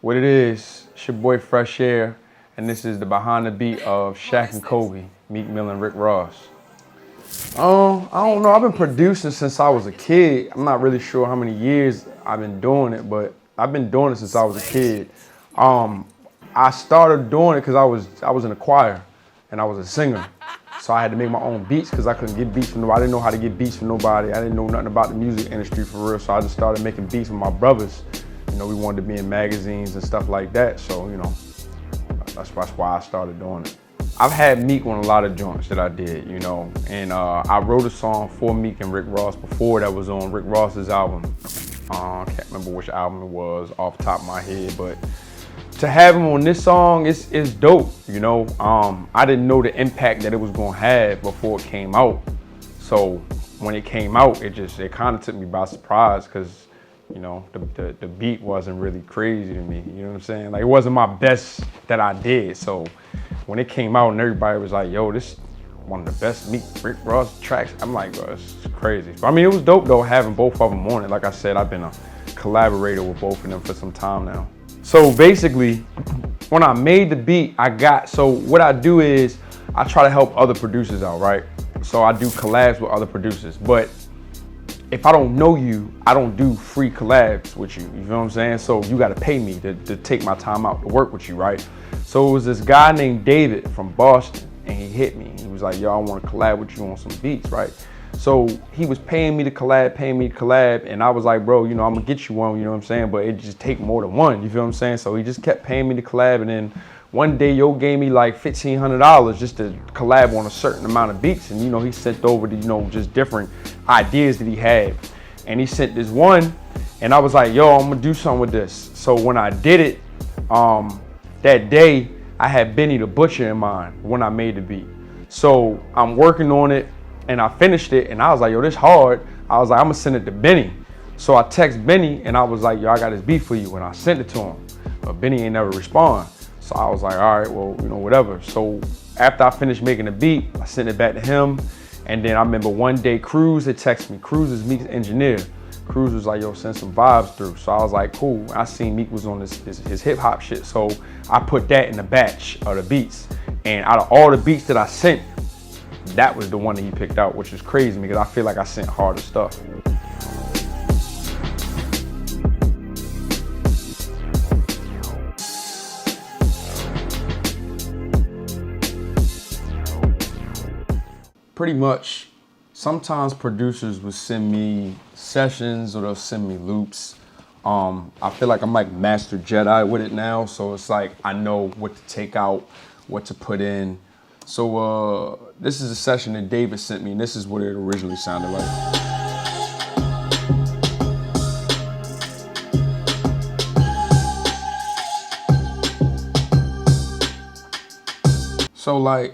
What it is, it's your boy Fresh Air, and this is the behind the beat of Shaq and Kobe, Meek Mill and Rick Ross. I don't know, I've been producing since I was a kid. I'm not really sure how many years I've been doing it, but I've been doing it since I was a kid. I started doing it because I was in a choir and I was a singer. So I had to make my own beats because I couldn't get beats from nobody. I didn't know how to get beats from nobody. I didn't know nothing about the music industry for real. So I just started making beats with my brothers. You know, we wanted to be in magazines and stuff like that. So, you know, that's why I started doing it. I've had Meek on a lot of joints that I did, you know, and I wrote a song for Meek and Rick Ross before that was on Rick Ross's album. I can't remember which album it was off the top of my head, but to have him on this song is dope, you know. I didn't know the impact that it was gonna have before it came out. So when it came out, it kind of took me by surprise because, you know, the beat wasn't really crazy to me, you know what I'm saying? Like, it wasn't my best that I did. So when it came out and everybody was like, yo, this is one of the best Meek Rick Ross tracks, I'm like, bro, it's crazy. But I mean, it was dope though, having both of them on it. Like I said, I've been a collaborator with both of them for some time now. So basically, when I made the beat, so what I do is I try to help other producers out, right? So I do collabs with other producers, but if I don't know you, I don't do free collabs with you, you know what I'm saying? So you gotta pay me to take my time out to work with you, right? So it was this guy named David from Boston, and he hit me. He was like, yo, I wanna collab with you on some beats, right? So he was paying me to collab, and I was like, bro, you know, I'm gonna get you one, you know what I'm saying? But it just take more than one, you feel what I'm saying? So he just kept paying me to collab, and then one day Yo gave me like $1,500 just to collab on a certain amount of beats, and you know, he sent over the, you know, just different ideas that he had. And he sent this one, and I was like, yo, I'm gonna do something with this. So when I did it, that day, I had Benny the Butcher in mind when I made the beat. So I'm working on it, and I finished it, and I was like, yo, this hard. I was like, I'm gonna send it to Benny. So I text Benny, and I was like, yo, I got this beat for you, and I sent it to him. But Benny ain't never respond. So I was like, all right, well, you know, whatever. So after I finished making the beat, I sent it back to him. And then I remember one day Cruz had texted me. Cruz is Meek's engineer. Cruz was like, yo, send some vibes through. So I was like, cool. I seen Meek was on his hip hop shit. So I put that in the batch of the beats. And out of all the beats that I sent, that was the one that he picked out, which is crazy because I feel like I sent harder stuff. Pretty much, sometimes producers will send me sessions or they'll send me loops. I feel like I'm like Master Jedi with it now, so it's like I know what to take out, what to put in. So this is a session that David sent me, and this is what it originally sounded like. So like,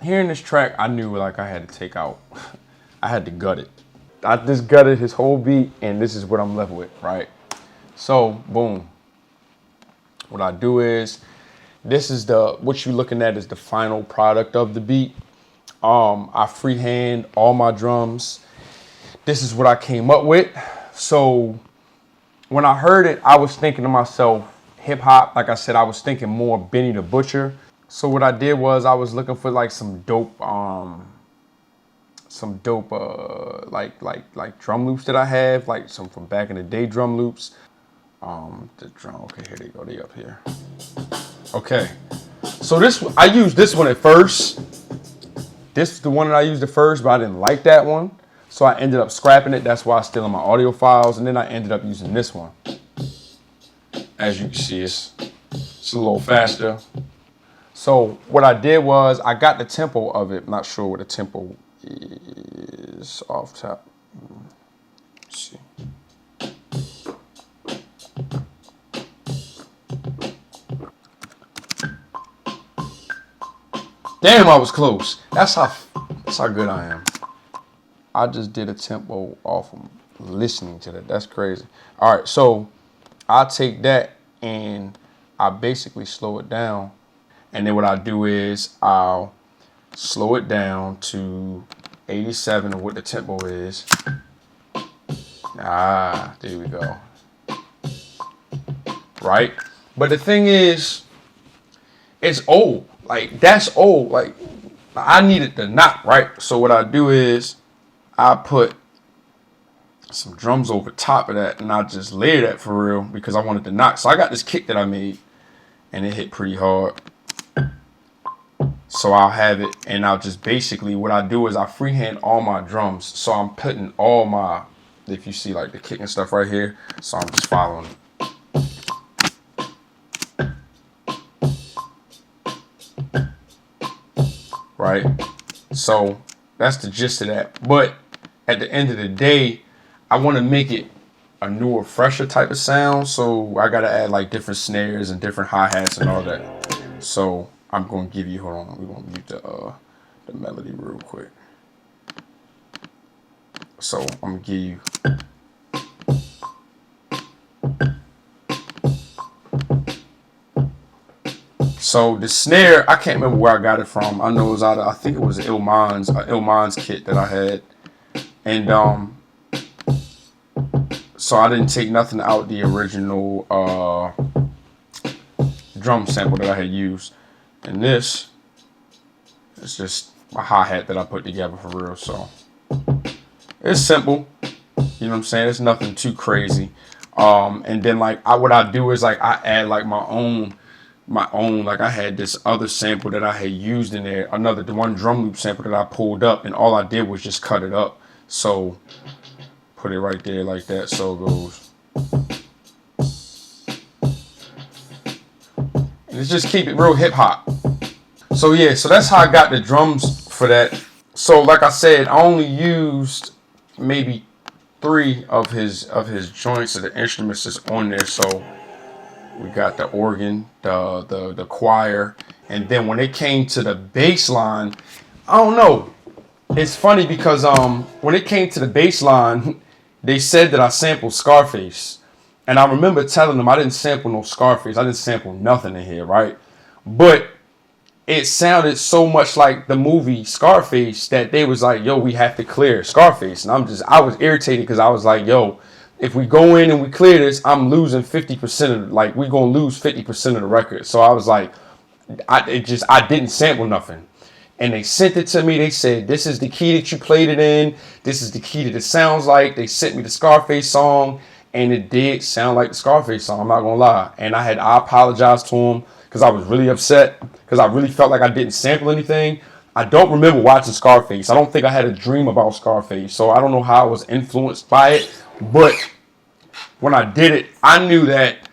hearing this track, I knew like I had to take out, I had to gut it. I just gutted his whole beat, and this is what I'm left with, right? So, boom. What I do is, this is what you're looking at is the final product of the beat. I freehand all my drums. This is what I came up with. So when I heard it, I was thinking to myself, hip hop, like I said, I was thinking more Benny the Butcher. So what I did was I was looking for like some dope like drum loops that I have, like some from back in the day drum loops. The drum, okay, here they go, they up here. Okay, so I used this one at first. This is the one that I used at first, but I didn't like that one. So I ended up scrapping it. That's why it's still in my audio files. And then I ended up using this one. As you can see, it's a little faster. So what I did was I got the tempo of it. I'm not sure what the tempo is off top. Let's see. Damn, I was close. That's how good I am. I just did a tempo off of listening to that. That's crazy. All right, so I take that and I basically slow it down. And then what I do is I'll slow it down to 87 of what the tempo is. There we go. Right? But the thing is, it's old. Like, that's old. Like, I needed the knock, right? So what I do is I put some drums over top of that, and I just layer that for real because I wanted the knock. So I got this kick that I made, and it hit pretty hard. So I'll have it, and I'll just basically, what I do is I freehand all my drums. So I'm putting all my, if you see like the kick and stuff right here, so I'm just following it. Right? So that's the gist of that. But at the end of the day, I want to make it a newer, fresher type of sound. So I got to add like different snares and different hi-hats and all that. So I'm going to give you, hold on, we're going to mute the melody real quick. So I'm going to give you. So the snare, I can't remember where I got it from. I know it was out of, I think it was Ill Minds kit that I had. And so I didn't take nothing out the original drum sample that I had used. And this is just a hi-hat that I put together for real. So it's simple. You know what I'm saying? It's nothing too crazy. And then like what I do is like I add like my own, like I had this other sample that I had used in there, the one drum loop sample that I pulled up, and all I did was just cut it up. So put it right there like that, so it goes. And it's just keep it real hip hop. So yeah, so that's how I got the drums for that. So like I said, I only used maybe 3 of his joints of the instruments that's on there. So we got the organ, the choir, and then when it came to the bass line, I don't know. It's funny because when it came to the bass line, they said that I sampled Scarface. And I remember telling them I didn't sample no Scarface. I didn't sample nothing in here, right? But it sounded so much like the movie Scarface that they was like, yo, we have to clear Scarface. And I was irritated because I was like, yo, if we go in and we clear this, I'm losing 50% of, like, we're going to lose 50% of the record. So I was like, I didn't sample nothing. And they sent it to me. They said, this is the key that you played it in. This is the key that it sounds like. They sent me the Scarface song, and it did sound like the Scarface song. I'm not going to lie. And I apologized to him because I was really upset because I really felt like I didn't sample anything. I don't remember watching Scarface. I don't think I had a dream about Scarface. So I don't know how I was influenced by it. But when I did it, I knew that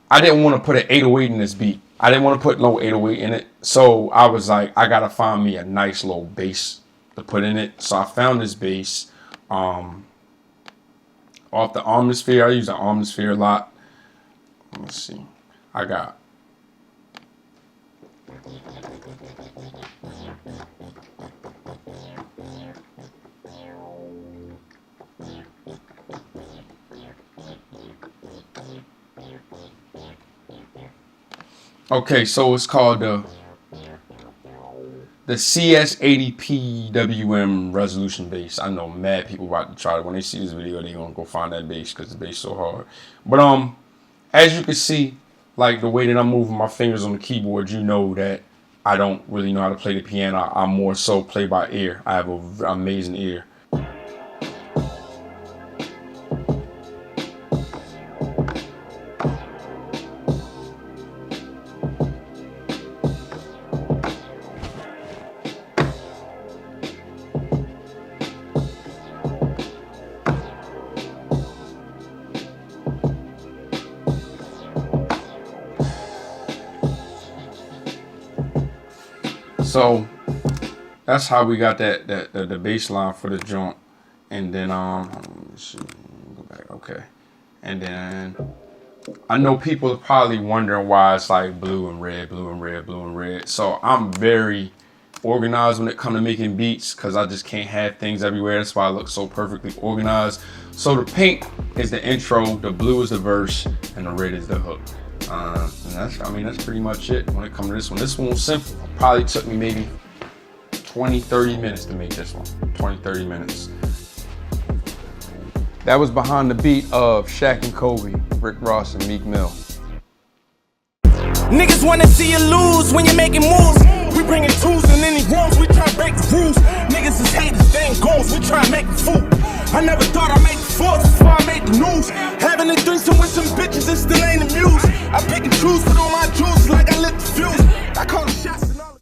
I didn't want to put an 808 in this beat. I didn't want to put no 808 in it. So I was like, I got to find me a nice little bass to put in it. So I found this bass off the Omnisphere. I use the Omnisphere a lot. Let's see. I got. Okay, so it's called the CS80P resolution bass. I know mad people about to try it. When they see this video, they're gonna go find that bass because the bass is so hard. But as you can see, like the way that I'm moving my fingers on the keyboard, you know that I don't really know how to play the piano. I more so play by ear. I have an amazing ear. So that's how we got the bass line for the joint. And then let me see, go back, okay. And then I know people are probably wondering why it's like blue and red, blue and red, blue and red. So I'm very organized when it comes to making beats because I just can't have things everywhere. That's why I look so perfectly organized. So the pink is the intro, the blue is the verse, and the red is the hook. And that's pretty much it when it comes to this one. This one was simple. It probably took me maybe 20-30 minutes to make this one. 20-30 minutes. That was behind the beat of Shaq and Kobe, Rick Ross and Meek Mill. Niggas wanna see you lose when you're making moves. We bringing tools in any rooms, we try to break the rules. Niggas is haters, they ain't goals, we try to make a fool. I never thought I'd make the force before I made the news. Having a threesome with some bitches, it still ain't amused. I pick and choose, put on my juice like I lit the fuse. I call the shots.